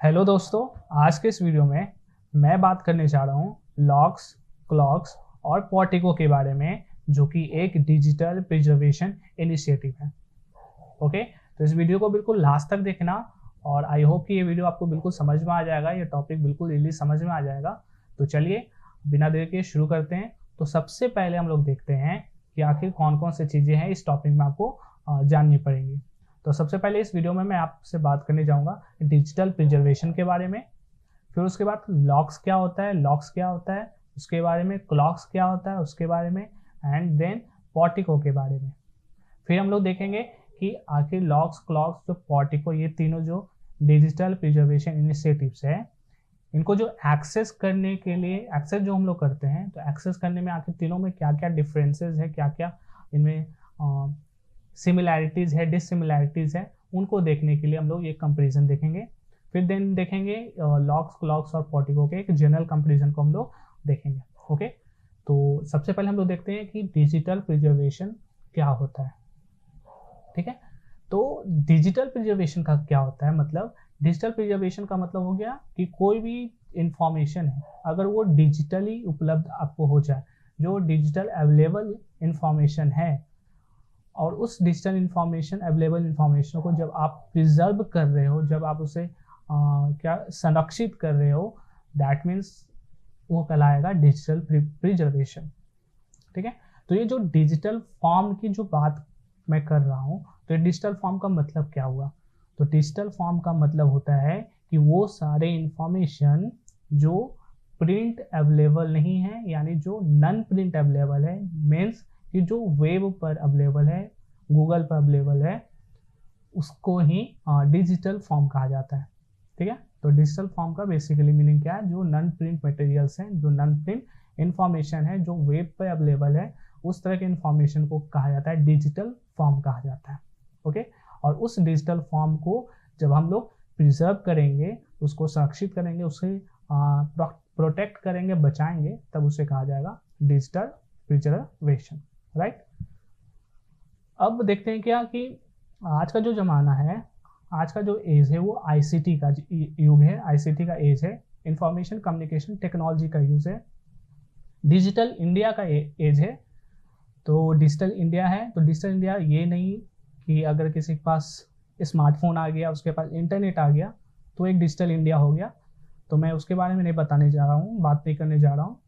Hello दोस्तों, आज के इस वीडियो में मैं बात करने जा रहा हूँ लॉक्स, क्लॉक्स और पोर्टिको के बारे में, जो कि एक डिजिटल प्रिजर्वेशन इनिशिएटिव है। ओके, तो इस वीडियो को बिल्कुल लास्ट तक देखना और आई होप कि ये वीडियो आपको बिल्कुल समझ में आ जाएगा, ये टॉपिक बिल्कुल इजीली समझ में आ जाएगा। तो चलिए बिना देर के शुरू करते हैं। तो सबसे पहले हम लोग देखते हैं कि आखिर कौन कौन सी चीज़ें हैं इस टॉपिक में आपको जाननी पड़ेंगी। तो सबसे पहले इस वीडियो में मैं आपसे बात करने जाऊंगा डिजिटल प्रिजर्वेशन के बारे में। फिर उसके बाद लॉक्स क्या होता है, लॉक्स क्या होता है उसके बारे में, क्लॉक्स क्या होता है उसके बारे में, एंड देन पोर्टिको के बारे में। फिर हम लोग देखेंगे कि आखिर लॉक्स, क्लॉक्स, जो पोर्टिको, ये तीनों जो डिजिटल प्रिजर्वेशन इनिशिएटिव्स है, इनको जो एक्सेस करने के लिए, एक्सेस जो हम लोग करते हैं, तो एक्सेस करने में आखिर तीनों में क्या क्या डिफरेंसेस है, क्या क्या इनमें सिमिलैरिटीज़ है, डिससिमिलैरिटीज़ है, उनको देखने के लिए हम लोग ये कंपेरिजन देखेंगे। फिर देन देखेंगे लॉक्स, क्लॉक्स और पोर्टिको के एक जनरल कंपेरिजन को हम लोग देखेंगे। ओके, तो सबसे पहले हम लोग देखते हैं कि डिजिटल प्रिजर्वेशन क्या होता है। ठीक है, तो डिजिटल प्रिजर्वेशन का क्या होता है, मतलब डिजिटल प्रिजर्वेशन का मतलब हो गया कि कोई भी इंफॉर्मेशन है अगर वो डिजिटली उपलब्ध आपको हो जाए, जो डिजिटल अवेलेबल इंफॉर्मेशन है, और उस डिजिटल इंफॉर्मेशन, अवेलेबल इंफॉर्मेशन को जब आप प्रिजर्व कर रहे हो, जब आप उसे क्या संरक्षित कर रहे हो, दैट मीन्स वो कहलाएगा डिजिटल प्रिजर्वेशन। ठीक है, तो ये जो डिजिटल फॉर्म की जो बात मैं कर रहा हूँ, तो डिजिटल फॉर्म का मतलब क्या हुआ? तो डिजिटल फॉर्म का मतलब होता है कि वो सारे इंफॉर्मेशन जो प्रिंट अवेलेबल नहीं है, यानी जो नॉन प्रिंट अवेलेबल है, मीन्स कि जो वेब पर अवेलेबल है, गूगल पर अवेलेबल है, उसको ही डिजिटल फॉर्म कहा जाता है। ठीक है, तो डिजिटल फॉर्म का बेसिकली मीनिंग क्या है? जो नॉन प्रिंट मटेरियल्स हैं, जो नॉन प्रिंट इंफॉर्मेशन है, जो वेब पर अवेलेबल है, उस तरह के इंफॉर्मेशन को कहा जाता है डिजिटल फॉर्म कहा जाता है। ओके, और उस डिजिटल फॉर्म को जब हम लोग प्रिजर्व करेंगे, उसको संरक्षित करेंगे, उसे प्रोटेक्ट करेंगे, बचाएंगे, तब उसे कहा जाएगा डिजिटल प्रिजर्वेशन। राइट, अब देखते हैं क्या कि आज का जो ज़माना है, आज का जो एज है, वो आईसीटी का युग है, आईसीटी का एज है, इंफॉर्मेशन कम्युनिकेशन टेक्नोलॉजी का यूज़ है, डिजिटल इंडिया का एज है। तो डिजिटल इंडिया है, तो डिजिटल इंडिया ये नहीं कि अगर किसी के पास स्मार्टफोन आ गया, उसके पास इंटरनेट आ गया, तो एक डिजिटल इंडिया हो गया। तो मैं उसके बारे में नहीं बताने जा रहा हूँ, बात नहीं करने जा रहा हूँ।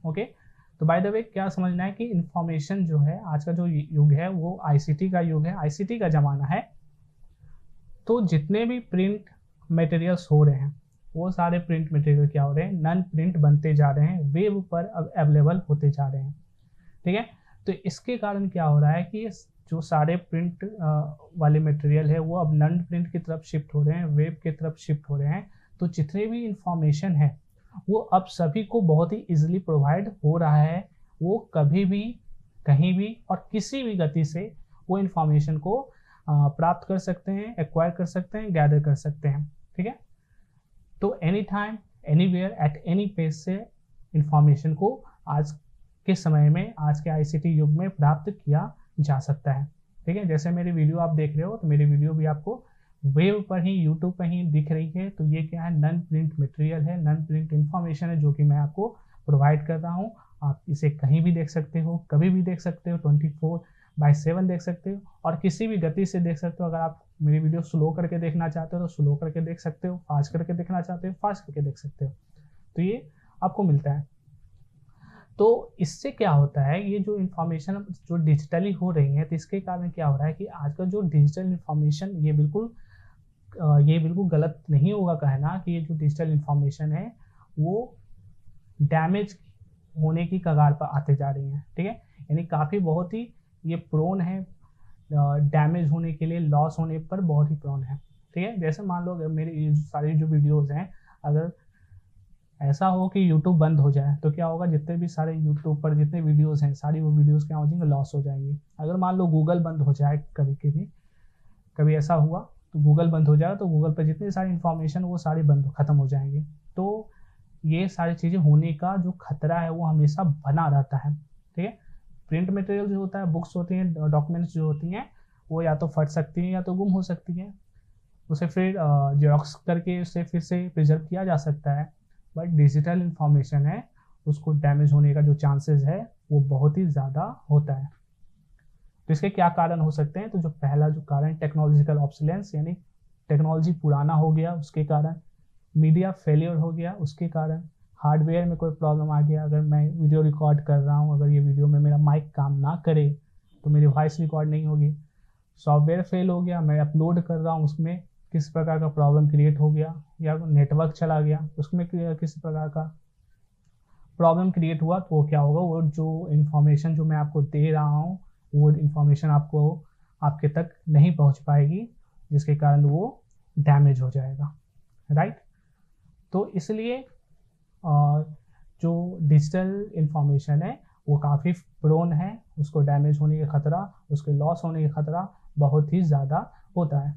ओके, तो बाय द वे क्या समझना है कि इंफॉर्मेशन जो है, आज का जो युग है वो आईसीटी का युग है, आईसीटी का ज़माना है। तो जितने भी प्रिंट मटेरियल्स हो रहे हैं, वो सारे प्रिंट मटेरियल क्या हो रहे हैं? नॉन प्रिंट बनते जा रहे हैं, वेब पर अब अवेलेबल होते जा रहे हैं। ठीक है, तो इसके कारण क्या हो रहा है कि जो सारे प्रिंट वाले मटेरियल है, वो अब नॉन प्रिंट की तरफ शिफ्ट हो रहे हैं, वेब की तरफ शिफ्ट हो रहे हैं। तो जितने भी इंफॉर्मेशन है वो अब सभी को बहुत ही इजीली प्रोवाइड हो रहा है। वो कभी भी, कहीं भी और किसी भी गति से वो इंफॉर्मेशन को प्राप्त कर सकते हैं, एक्वायर कर सकते हैं, गैदर कर सकते हैं। ठीक है, तो any time, anywhere, at any pace से इंफॉर्मेशन को आज के समय में, आज के आईसीटी युग में प्राप्त किया जा सकता है। ठीक है, जैसे मेरी वीडियो आप देख रहे हो, तो मेरी वीडियो भी आपको वेब पर ही, यूट्यूब पर ही दिख रही है। तो ये क्या है? नॉन प्रिंट मटेरियल है, नॉन प्रिंट इंफॉर्मेशन है, जो कि मैं आपको प्रोवाइड कर रहा हूँ। आप इसे कहीं भी देख सकते हो, कभी भी देख सकते हो, 24/7 देख सकते हो, और किसी भी गति से देख सकते हो। अगर आप मेरी वीडियो स्लो करके देखना चाहते हो तो स्लो करके देख सकते हो, फास्ट करके देखना चाहते हो फास्ट करके देख सकते हो। तो ये आपको मिलता है। तो इससे क्या होता है, ये जो इंफॉर्मेशन जो डिजिटली हो रही है, तो इसके कारण क्या हो रहा है कि आज का जो डिजिटल इंफॉर्मेशन, ये बिल्कुल गलत नहीं होगा कहना कि ये जो डिजिटल इंफॉर्मेशन है वो डैमेज होने की कगार पर आते जा रही हैं। ठीक है, यानी काफ़ी बहुत ही ये प्रोन है डैमेज होने के लिए, लॉस होने पर बहुत ही प्रोन है। ठीक है, जैसे मान लो अगर मेरी सारी जो वीडियोज़ हैं, अगर ऐसा हो कि यूट्यूब बंद हो जाए, तो क्या होगा? जितने भी सारे यूट्यूब पर जितने वीडियोस हैं, सारी वो वीडियोस क्या हो जाएंगे? लॉस हो जाएंगी। अगर मान लो गूगल बंद हो जाए, कभी ऐसा हुआ, तो गूगल बंद हो जाए, तो गूगल पर जितनी सारी इंफॉर्मेशन वो सारी खत्म हो जाएंगी। तो ये सारी चीज़ें होने का जो खतरा है वो हमेशा बना रहता है। ठीक है, प्रिंट मटेरियल जो होता है, बुक्स होती हैं, डॉक्यूमेंट्स जो होती हैं, वो या तो फट सकती हैं या तो गुम हो सकती हैं। उसे फिर जेरोक्स करके उसे फिर से प्रिजर्व किया जा सकता है, बट डिजिटल इंफॉर्मेशन है उसको डैमेज होने का जो चांसेस है वो बहुत ही ज़्यादा होता है। तो इसके क्या कारण हो सकते हैं? तो जो पहला जो कारण टेक्नोलॉजिकल ऑब्सोलेंस, यानी टेक्नोलॉजी पुराना हो गया उसके कारण, मीडिया फेलियर हो गया उसके कारण, हार्डवेयर में कोई प्रॉब्लम आ गया, अगर मैं वीडियो रिकॉर्ड कर रहा हूँ, अगर ये वीडियो में मेरा माइक काम ना करे तो मेरी वॉइस रिकॉर्ड नहीं होगी, सॉफ्टवेयर फेल हो गया, मैं अपलोड कर रहा हूँ उसमें किस प्रकार का प्रॉब्लम क्रिएट हो गया, या नेटवर्क चला गया उसमें किसी प्रकार का प्रॉब्लम क्रिएट हुआ, तो वो क्या होगा, वो जो इन्फॉर्मेशन जो मैं आपको दे रहा हूँ वो इन्फॉर्मेशन आपको आपके तक नहीं पहुँच पाएगी, जिसके कारण वो डैमेज हो जाएगा, राइट। तो इसलिए जो डिजिटल इंफॉर्मेशन है वो काफ़ी प्रोन है, उसको डैमेज होने का खतरा, उसके लॉस होने का खतरा बहुत ही ज़्यादा होता है।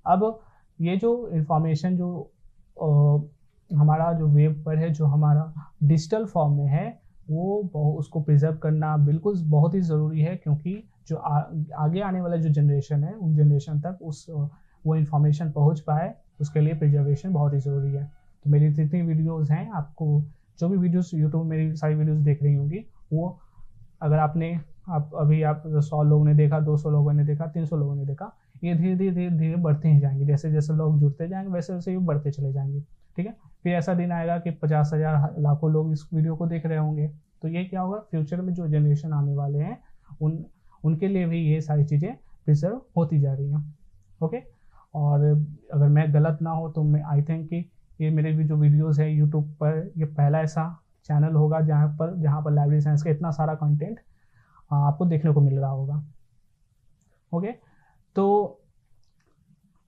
अब ये जो इंफॉर्मेशन जो हमारा जो वेब पर है, जो हमारा डिजिटल फॉर्म में है, वो उसको प्रिजर्व करना बिल्कुल बहुत ही ज़रूरी है, क्योंकि जो आगे आने वाला जो जनरेशन है उन जनरेशन तक वो इंफॉर्मेशन पहुंच पाए, उसके लिए प्रिजर्वेशन बहुत ही ज़रूरी है। तो मेरी जितनी वीडियोस हैं, आपको जो भी वीडियोस यूट्यूब मेरी सारी वीडियोस देख रही होंगी, वो अगर आप 100 लोगों ने देखा, 200 लोगों ने देखा, 300 लोगों ने देखा, ये धीरे धीरे धीरे धीरे बढ़ते ही जाएंगे, जैसे जैसे लोग जुड़ते जाएंगे वैसे वैसे ये बढ़ते चले जाएंगे, ठीक है। फिर ऐसा दिन आएगा कि 50,000 लाखों लोग इस वीडियो को देख रहे होंगे, तो ये क्या होगा, फ्यूचर में जो जनरेशन आने वाले हैं उनके लिए भी ये सारी चीज़ें प्रिजर्व होती जा रही हैं, ओके। और अगर मैं गलत ना हो तो मैं आई थिंक कि ये मेरे भी जो वीडियोस है यूट्यूब पर, ये पहला ऐसा चैनल होगा जहाँ पर लाइब्रेरी साइंस का इतना सारा कंटेंट आपको देखने को मिल रहा होगा, ओके। तो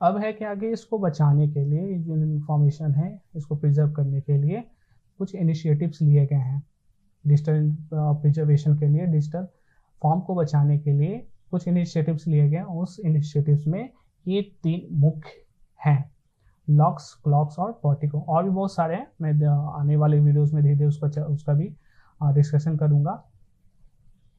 अब है कि आगे इसको बचाने के लिए, जो इन्फॉर्मेशन है इसको प्रिजर्व करने के लिए कुछ इनिशिएटिव्स लिए गए हैं। डिजिटल प्रिजर्वेशन के लिए, डिजिटल फॉर्म को बचाने के लिए कुछ इनिशिएटिव्स लिए गए। उस इनिशिएटिव्स में ये 3 मुख्य हैं, लॉक्स, क्लॉक्स और पोर्टिको। और भी बहुत सारे हैं, मैं आने वाले वीडियोस में धीरे धीरे उसका भी डिस्कशन करूँगा,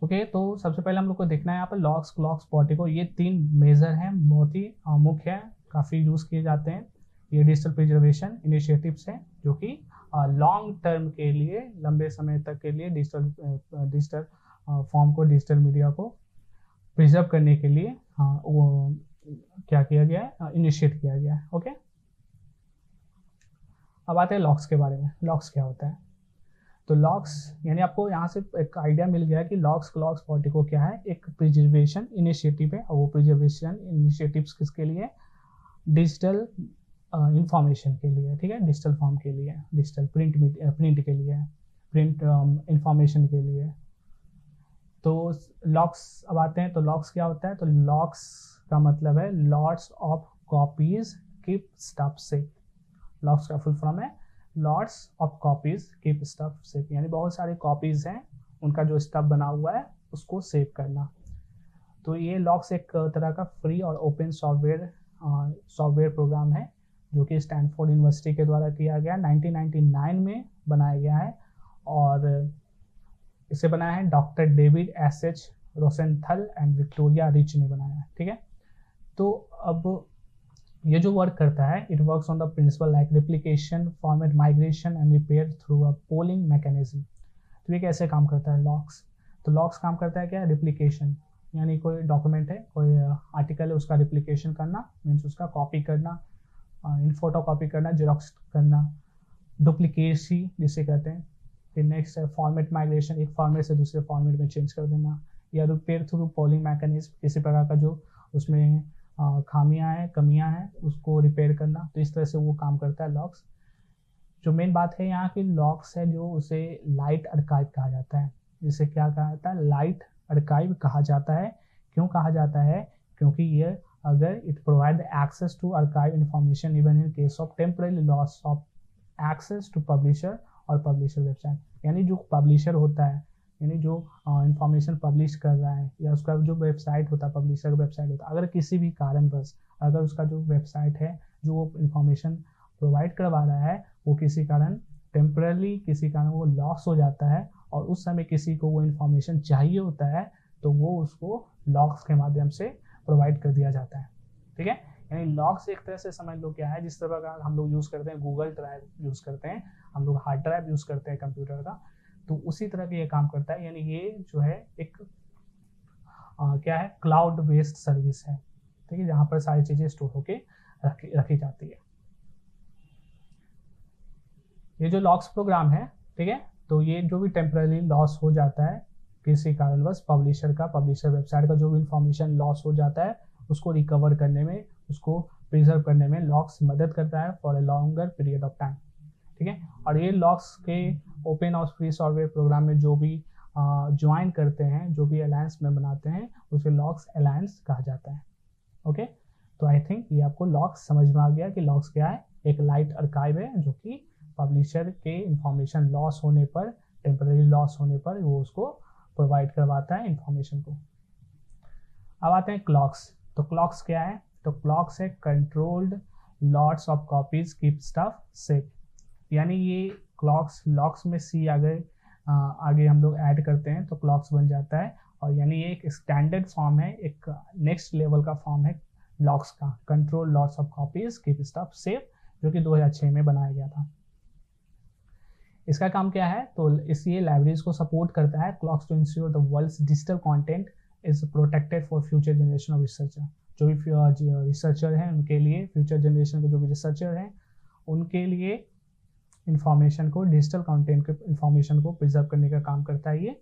ओके। तो सबसे पहले हम लोग को देखना है यहाँ पर लॉक्स, क्लॉक्स, पोर्टिको, ये 3 मेजर हैं, बहुत ही मुख्य हैं, काफ़ी यूज़ किए जाते हैं। ये डिजिटल प्रिजर्वेशन इनिशिएटिव्स हैं जो कि लॉन्ग टर्म के लिए, लंबे समय तक के लिए डिजिटल फॉर्म को, डिजिटल मीडिया को प्रिजर्व करने के लिए वो क्या किया गया है, इनिशिएट किया गया है, ओके। अब आते हैं लॉक्स के बारे में। लॉक्स क्या होता है? तो लॉक्स यानी आपको यहाँ से एक आइडिया मिल गया कि लॉक्स, क्लॉक्स, पोर्टिको क्या है, एक प्रिजर्वेशन इनिशिएटिव है। और वो प्रिजर्वेशन इनिशिएटिव्स किसके लिए? डिजिटल इंफॉर्मेशन के लिए, ठीक है, डिजिटल फॉर्म के लिए, डिजिटल प्रिंट के लिए, प्रिंट इंफॉर्मेशन के लिए। तो लॉक्स अब आते हैं, तो लॉक्स क्या होता है? तो लॉक्स का मतलब है lots of copies keep stuff safe. Locks का फुल फॉर्म है lots of copies keep stuff safe, यानी बहुत सारी कॉपीज हैं, उनका जो स्टफ बना हुआ है उसको सेव करना। तो ये लॉक्स एक तरह का फ्री और ओपन सॉफ्टवेयर प्रोग्राम है जो कि स्टैनफोर्ड यूनिवर्सिटी के द्वारा किया गया, 1999 में बनाया गया है। और इसे बनाया है doctor David S H. Rosenthal and Victoria Rich ने बनाया है, ठीक है। तो अब ये जो वर्क करता है, it works on the principle like replication, format migration and repair through a polling mechanism. तो ये कैसे काम करता है लॉक्स? तो लॉक्स काम करता है क्या? रिप्लिकेशन, यानी कोई डॉक्यूमेंट है, कोई आर्टिकल है, उसका रिप्लिकेशन करना, मीन्स उसका कॉपी करना, इन फोटो कॉपी करना, जेरोक्स करना, डुप्लीकेसी जिसे कहते हैं। फिर नेक्स्ट है फॉर्मेट माइग्रेशन, एक फॉर्मेट से दूसरे फॉर्मेट में चेंज कर देना, या रिपेयर थ्रू पोलिंग मैकेनिज्म, किसी प्रकार का जो उसमें खामियां हैं, कमियां हैं, उसको रिपेयर करना। तो इस तरह से वो काम करता है लॉक्स। जो मेन बात है यहाँ की लॉक्स है जो उसे लाइट आर्काइव कहा जाता है। जिसे क्या कहा जाता है? लाइट आर्काइव कहा जाता है। क्यों कहा जाता है? क्योंकि ये अगर it provide access to archive information even in case of temporary loss of access to publisher और पब्लिशर वेबसाइट, यानी जो पब्लिशर होता है, यानी जो इंफॉर्मेशन पब्लिश कर रहा है, या उसका जो वेबसाइट होता है, पब्लिशर का वेबसाइट होता है, अगर किसी भी कारणवश अगर उसका जो वेबसाइट है जो वो इंफॉर्मेशन प्रोवाइड करवा रहा है, वो किसी कारण टेम्परली, किसी कारण वो लॉस हो जाता है, और उस समय किसी को वो इंफॉर्मेशन चाहिए होता है, तो वो उसको लॉक्स के माध्यम से प्रोवाइड कर दिया जाता है, ठीक है। यानी लॉग्स एक तरह से समझ लो क्या है, जिस तरह का हम लोग यूज़ करते हैं, गूगल ड्राइव यूज़ करते हैं, हम लोग हार्ड ड्राइव यूज़ करते हैं कंप्यूटर का, तो उसी तरह का ये काम करता है। यानी ये जो है एक क्या है, क्लाउड बेस्ड सर्विस है, ठीक है, जहाँ पर सारी चीज़ें स्टोर होके रखी जाती है। ये जो लॉक्स प्रोग्राम है, ठीक है, तो ये जो भी टेम्पररी लॉस हो जाता है किसी कारणवश, पब्लिशर वेबसाइट का जो भी इंफॉर्मेशन लॉस हो जाता है, उसको रिकवर करने में, उसको प्रिजर्व करने में लॉक्स मदद करता है for a longer period of time, ठीक है। और ये लॉक्स के ओपन और फ्री सॉफ्टवेयर प्रोग्राम में जो भी ज्वाइन करते हैं, जो भी अलायंस में बनाते हैं, उसे लॉक्स अलायंस कहा जाता है। ओके, तो आई थिंक ये आपको लॉक्स समझ में आ गया कि लॉक्स क्या है। एक लाइट आर्काइव है जो कि पब्लिशर के इंफॉर्मेशन लॉस होने पर, टेम्पररी लॉस होने पर वो उसको प्रोवाइड करवाता है इंफॉर्मेशन को। अब आते हैं क्लॉक्स। तो क्लॉक्स क्या है? तो क्लॉक्स है controlled lots of copies keep stuff safe. यानी ये क्लॉक्स, लॉक्स में सी आगे हम लोग ऐड करते हैं तो क्लॉक्स बन जाता है। और यानी ये एक स्टैंडर्ड फॉर्म है, एक नेक्स्ट लेवल का फॉर्म है लॉक्स का, control lots of copies keep stuff safe, जो कि 2006 में बनाया गया था। इसका काम क्या है? तो इसलिए लाइब्रेरीज को सपोर्ट करता है CLOCKSS to ensure the world's digital content is protected for future generation of researcher. जो भी रिसर्चर हैं उनके लिए, फ्यूचर जनरेशन के जो भी रिसर्चर हैं उनके लिए इंफॉर्मेशन को, डिजिटल कंटेंट के इंफॉर्मेशन को प्रिजर्व करने का काम करता है ये।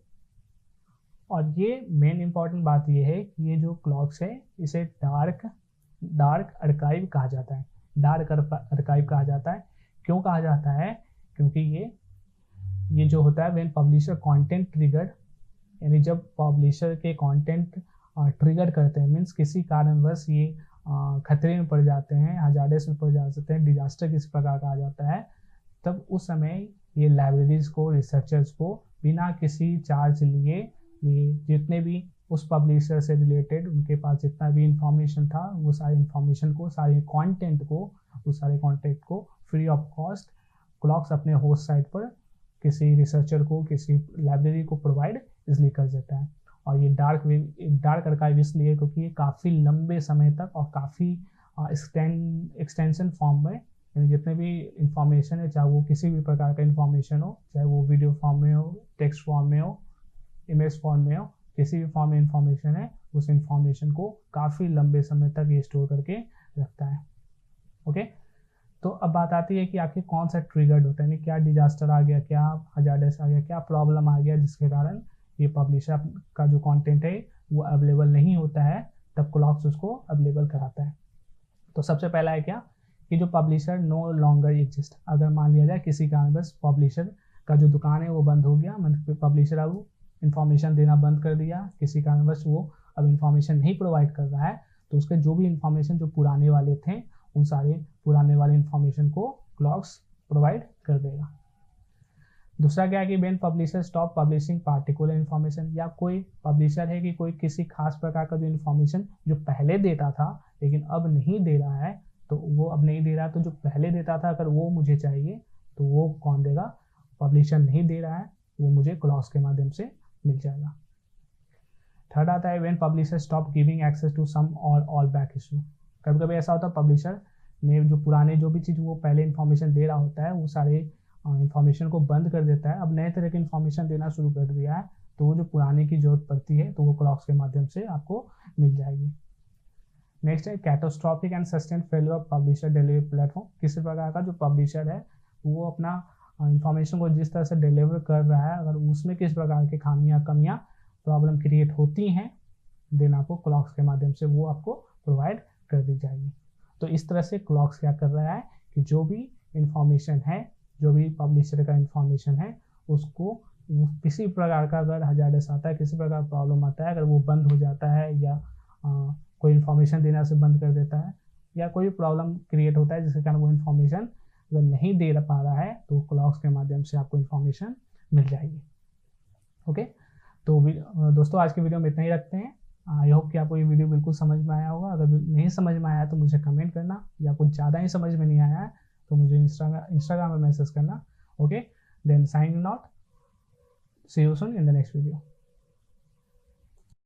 और ये मेन इंपॉर्टेंट बात ये है कि ये जो क्लॉक्स है इसे डार्क आर्काइव कहा जाता है। डार्क आर्काइव कहा जाता है। क्यों कहा जाता है? क्योंकि ये जो होता है व्हेन पब्लिशर कंटेंट ट्रिगर्ड, यानी जब पब्लिशर के कंटेंट ट्रिगर करते हैं, मीन्स किसी कारणवश ये खतरे में पड़ जाते हैं, हजार्डस में पड़ जाते हैं, डिजास्टर किसी प्रकार का आ जाता है, तब उस समय ये लाइब्रेरीज को, रिसर्चर्स को बिना किसी चार्ज लिए ये जितने भी उस पब्लिशर से रिलेटेड उनके पास जितना भी इंफॉर्मेशन था वो सारी इंफॉर्मेशन को, सारे कंटेंट को, उस सारे कंटेंट को फ्री ऑफ कॉस्ट क्लॉक्स अपने होस्ट साइट पर किसी रिसर्चर को, किसी लाइब्रेरी को प्रोवाइड इसलिए कर देता है। और ये डार्क आर्काइव इसलिए क्योंकि ये काफ़ी लंबे समय तक और काफ़ी एक्सटेंशन फॉर्म में, यानी जितने भी इंफॉर्मेशन है, चाहे वो किसी भी प्रकार का इंफॉर्मेशन हो, चाहे वो वीडियो फॉर्म में हो, टेक्स्ट फॉर्म में हो, इमेज फॉर्म में हो, किसी भी फॉर्म में इंफॉर्मेशन है, उस इंफॉर्मेशन को काफ़ी लंबे समय तक ये स्टोर करके रखता है। ओके, तो अब बात आती है कि आखिर कौन सा ट्रिगर्ड होता है, यानी क्या डिजास्टर आ गया, क्या हजार्डस आ गया, क्या प्रॉब्लम आ गया जिसके कारण ये पब्लिशर का जो कंटेंट है वो अवेलेबल नहीं होता है, तब क्लॉक्स उसको अवेलेबल कराता है। तो सबसे पहला है क्या कि जो पब्लिशर नो लॉन्गर एग्जिस्ट। अगर मान लिया जाए किसी कारणवश पब्लिशर का जो दुकान है वो बंद हो गया, मतलब पब्लिशर अब इंफॉर्मेशन देना बंद कर दिया, किसी कारणवश वो अब इंफॉर्मेशन नहीं प्रोवाइड कर रहा है, तो उसके जो भी इंफॉर्मेशन जो पुराने वाले थे उन सारे पुराने वाले इंफॉर्मेशन को क्लॉक्स प्रोवाइड कर देगा। दूसरा क्या है कि when publisher stop publishing particular information, या कोई पब्लिशर है कि कोई किसी खास प्रकार का जो इन्फॉर्मेशन जो पहले देता था लेकिन अब नहीं दे रहा है, तो वो अब नहीं दे रहा है, तो जो पहले देता था अगर वो मुझे चाहिए तो वो कौन देगा? पब्लिशर नहीं दे रहा है, वो मुझे क्लॉक्स के माध्यम से मिल जाएगा। थर्ड आता है when publisher stop giving access to some or all back issue. कभी कभी ऐसा होता है पब्लिशर ने जो पुराने जो भी चीज़ वो पहले इन्फॉर्मेशन दे रहा होता है वो सारे इन्फॉर्मेशन को बंद कर देता है, अब नए तरह की इन्फॉर्मेशन देना शुरू कर दिया है, तो वो जो पुराने की जरूरत पड़ती है तो वो क्लॉक्स के माध्यम से आपको मिल जाएगी। नेक्स्ट है catastrophic and sustain failure of publisher delivery platform. किसी प्रकार का जो पब्लिशर है वो अपना इंफॉर्मेशन को जिस तरह से डिलीवर कर रहा है, अगर उसमें किस प्रकार की खामियां, कमियां, प्रॉब्लम क्रिएट होती हैं, देन आपको क्लॉक्स के माध्यम से वो आपको प्रोवाइड कर दी जाएगी। तो इस तरह से क्लॉक्स क्या कर रहा है कि जो भी इंफॉर्मेशन है, जो भी पब्लिशर का इंफॉर्मेशन है, उसको किसी प्रकार का अगर हजार्डस आता है, किसी प्रकार प्रॉब्लम आता है, अगर वो बंद हो जाता है या कोई इन्फॉर्मेशन देना से बंद कर देता है या कोई प्रॉब्लम क्रिएट होता है जिसके कारण वो इन्फॉर्मेशन अगर नहीं दे पा रहा है, तो क्लॉक्स के माध्यम से आपको इन्फॉर्मेशन मिल जाएगी। ओके, तो दोस्तों आज के वीडियो में इतना ही रखते हैं। आई होप कि आपको ये वीडियो बिल्कुल समझ में आया होगा। अगर नहीं समझ में आया तो मुझे कमेंट करना, या कुछ ज़्यादा ही समझ में नहीं आया है तो मुझे इंस्टाग्राम पर मैसेज करना। Okay, then signing out, see you soon in the next video.